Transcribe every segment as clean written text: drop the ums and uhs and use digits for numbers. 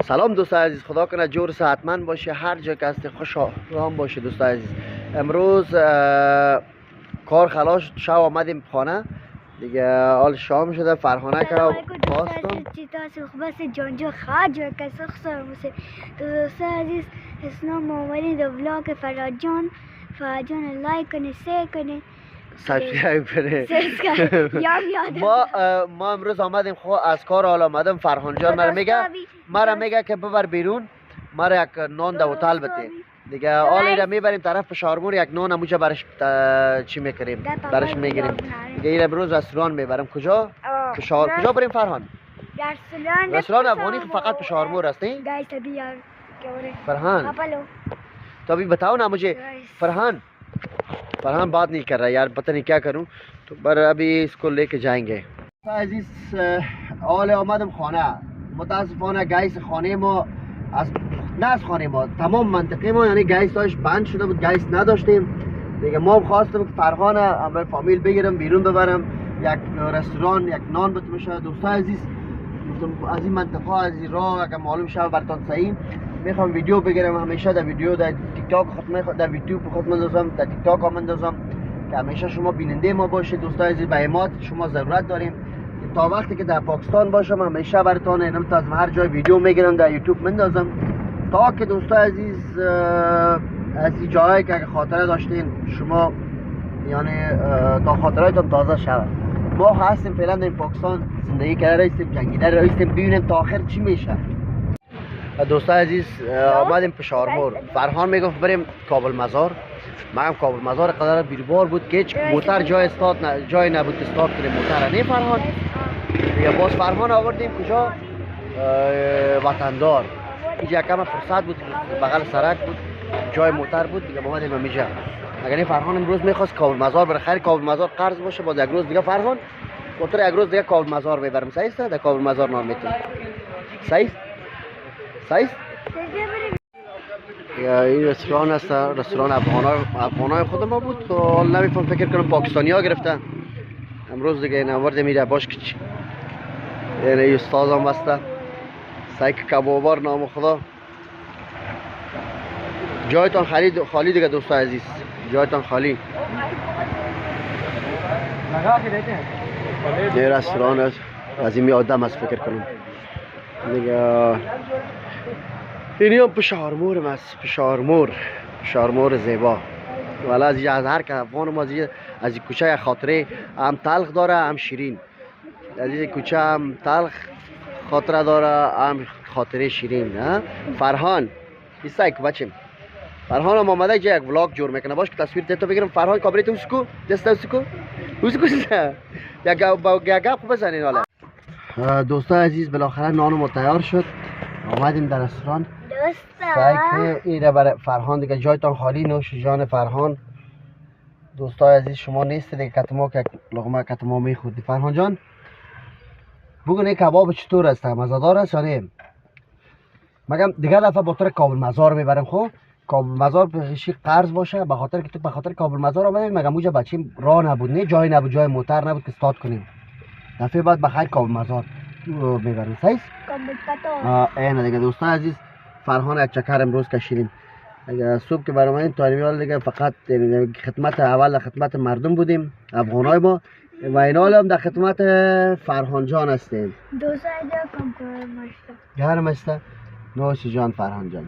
سلام دوستان عزیز، خدا کنه جور صحتمند باشه، هر جا که هستی خوش آرام باشه. دوستان عزیز امروز کار خلاص شب آمدیم خانه دیگه، حال شام شده. فرهانه که باستم بس جانجا خرج و کسی خسار موسه. دوستان عزیز اسلام آمدین دو بلاک فرجان لایک کنه، شیر کنه، سابسکرایب کنه. ما امروز آمدیم از کار حال آمدم. فرهان جان مرا میگه که ببر بیرون، مرا یک نان در هتل بده دیگه. حال ایره میبریم طرف پشاورمور، یک نان همونجا برش چی میکنیم، برش میگیریم دیگه. ایره امروز رستوران میبرم. کجا؟ پشاور. کجا بریم فرهان؟ رستوران افغانی که فقط پشاورمور هست नहीं؟ فرهان तो अभी बताओ ना मुझे। फरहान बात नहीं कर रहा यार, पता नहीं क्या करूं, तो पर अभी इसको लेके जाएंगे. عزیز حال آمدم خانه. متاسفانه گیس خانه ما از خانه ما تمام منطقه ما یعنی گیس داشت بند شده بود، گیس نداشتیم دیگه. ما خواستم که فرهانه همراه فامیل بگیرم بیرون ببرم یک رستوران، یک نان بتمشه. دوستان عزیز از این منطقه از این راه اگه معلوم شد براتون صحیح میخوام ویدیو بگیرم. همیشه در ویدیو در تیک تاک خود در یوتیوب خود مندازم، در تیک تاک هم مندازم که همیشه شما بیننده ما باشید. دوستان عزیز به حمایت شما ضرورت داریم. تا وقتی که در پاکستان باشم همیشه براتون اینم تا از هر جای ویدیو میگیرم در یوتیوب مندازم تا که دوستان عزیز از این جایی که خاطره داشتین شما یعنی تا خاطراتتون تازه شود. ما هستیم فعلا در پاکستان زندگی کرده هستیم، جنگیده رایستیم، ببینیم تا آخر چی میشه. دوستان عزیز آمدیم پشاورمور. فرهان میگفت بریم کابل مزار، منم کابل مزار قدر بیربار بود که هیچ موتر جای نبود که استارت کنیم موتر. نه فرهان دیگه باز فرهان آوردیم کجا؟ وطندار. اینجا کم فرصت بود، بغل سرک بود، جای موتر بود دیگه. اومدیم همینجا. اگر این فرهان امروز میخواست کابل مزار بره، خیر کابل مزار قرض باشه، باز یک روز دیگه فرهان خاطر یک روز دیگه کابل مزار میبرم. صحیح است؟ در کابل مزار نام میتون. صحیح این رستوران است، رستوران افغانای خود ما بود. تو حال نمیفهم، فکر کنم پاکستانی ها گرفتن امروز دیگه. این آورده میره باش کچ این استاد هم بسته سایک کبابار نام خدا. جایتان خالی دیگه دوستان عزیز، جایتان خالی. این رستوران است از این آدم است فکر کنم دیگه. اینی هم پشاورمور است، پشاورمور زیبا. ولی از هر که افغان ما از این کوچه یک خاطره هم تلخ داره هم شیرین. از این کوچه هم تلخ خاطره داره هم خاطره شیرین. فرهان ایستایک بچم. فرهان هم آمده یک ولاگ جور میکنه. باش که تصویر تو بگیرم. فرهان کابریت اوسکو دست اوسکو یک گپ بزنین. حالا دوستان عزیز بالاخره نان ما تیار شد، آمدیم در رستوران. سعی که ایره برای فرهان دیگه جایتان خالی. نوش جان فرهان. دوستان عزیز شما نیست دیگه کتما که لقمه کتما میخوردی. فرهان جان بگو این کباب چطور است؟ مزه‌دار است یا نه؟ مگم دیگه دفعه با طور کابل مزار میبرم. خب کابل مزار بهشی قرض باشه، به خاطر که تو به خاطر کابل مزار آمدیم. مگم اونجا بچیم راه نبود، نه جای نبود، جای موتر نبود که استارت کنیم. دفعه بعد بخیر کابل مزار میبریم. صحیح؟ اینه دیگه دوستان عزیز. فرهان یک چکر امروز کشیدیم. اگه صبح که برآمدیم طالبیان دیگه فقط خدمت اول خدمت مردم بودیم افغانای ما و این حال هم در خدمت فرهان جان هستیم. دوستان گرم است. نوش جان فرهان جان.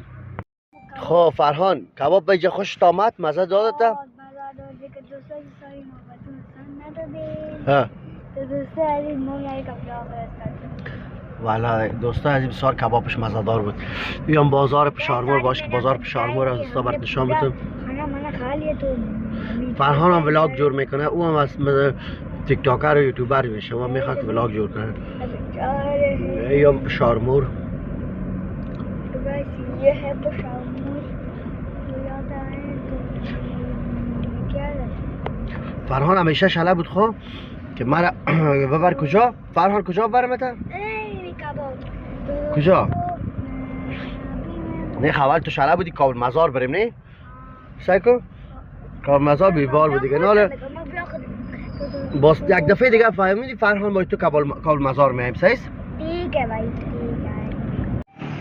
خب فرهان کباب به جا خوشت آمد؟ مزه دادت؟ والا دوستان عزیز بسیار کبابش مزه‌دار بود. بیام بازار پشاورمور باش که بازار پشاورمور از دوستا برات نشان بدم. فرهان هم ولاگ جور میکنه، او هم از تیک تاکر و یوتیوبر میشه و میخواد ولاگ جور کنه. ایام پشاورمور. فرهان همیشه شله بود خب که مرا ببر کجا؟ فرهان کجا ببرمت؟ کجا؟ نه خبر تو شله بودی کابل مزار بریم نه؟ سایکو؟ کابل مزار بیبار بود دیگه. نه باز یک دفعه دیگه فهمیدی فرهان با تو کابل مزار میایم. صحیح؟ دیگه باید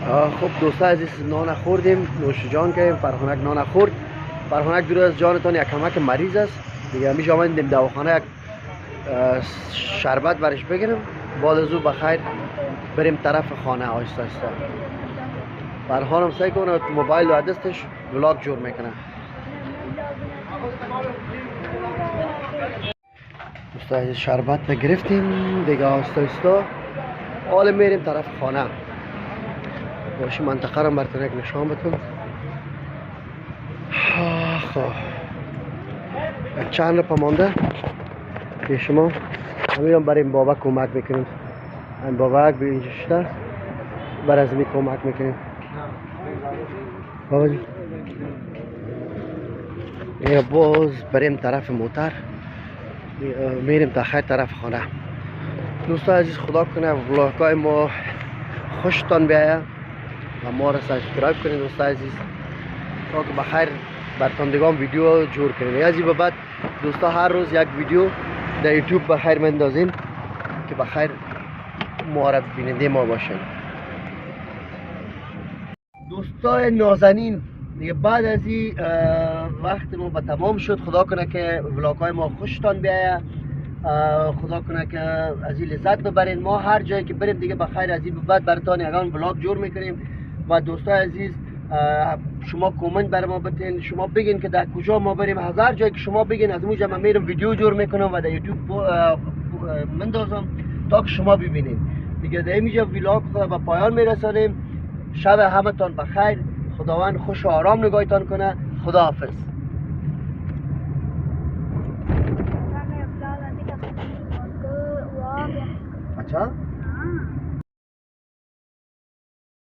خب دوستان عزیز نان خوردیم، نوش جان کردیم. فرهانک نان خورد. فرهانک دور از جانتان یک کمک مریض است دیگه. همیشه آمدیم دواخانه یک شربت برش بگیرم، بعد از او بخیر بریم طرف خانه آهسته آهسته. فرهانم سعی کنه موبایل و دستش ولاگ جور میکنه. دوستان عزیز شربت گرفتیم دیگه آهسته آهسته حالا میریم طرف خانه. باشی منطقه رو براتون یک نشان بدم. خب یک چند رپا مانده به شما. همیرم برای این بابک کمک میکنیم. این بابک به اینجا شده بر از می کمک میکنیم. بابا جی دیگه باز بریم طرف موتر میریم تا خیر طرف خانه. دوستان عزیز خدا کنه ولاگ‌های ما خوشتان بیاید و ما را سابسکرایب کنید دوستان عزیز تا که بخیر براتون دیگه ویدیو جور کنیم. از این به بعد دوستان هر روز یک ویدیو در یوتیوب بخیر مندازیم که بخیر ما را بیننده ما باشین. دوستان نازنین دیگه بعد از این وقت ما به تمام شد. خدا کنه که ولاگ‌های ما خوشتان بیاید. خدا کنه که از این لذت ببرین. ما هر جایی که بریم دیگه بخیر از این به بعد براتون یگان ولاگ جور میکنیم. و دوستان عزیز شما کامنت بر ما بتین، شما بگین که در کجا ما بریم. هزار جایی که شما بگین از اونجا من میرم ویدیو جور میکنم و در یوتیوب مندازم تا که شما ببینید. دیگه در اینجا ولاگ خود به پایان میرسانیم. شب همه تان بخیر. خداوند خوش و آرام نگاهتان کنه. خدا حافظ. अच्छा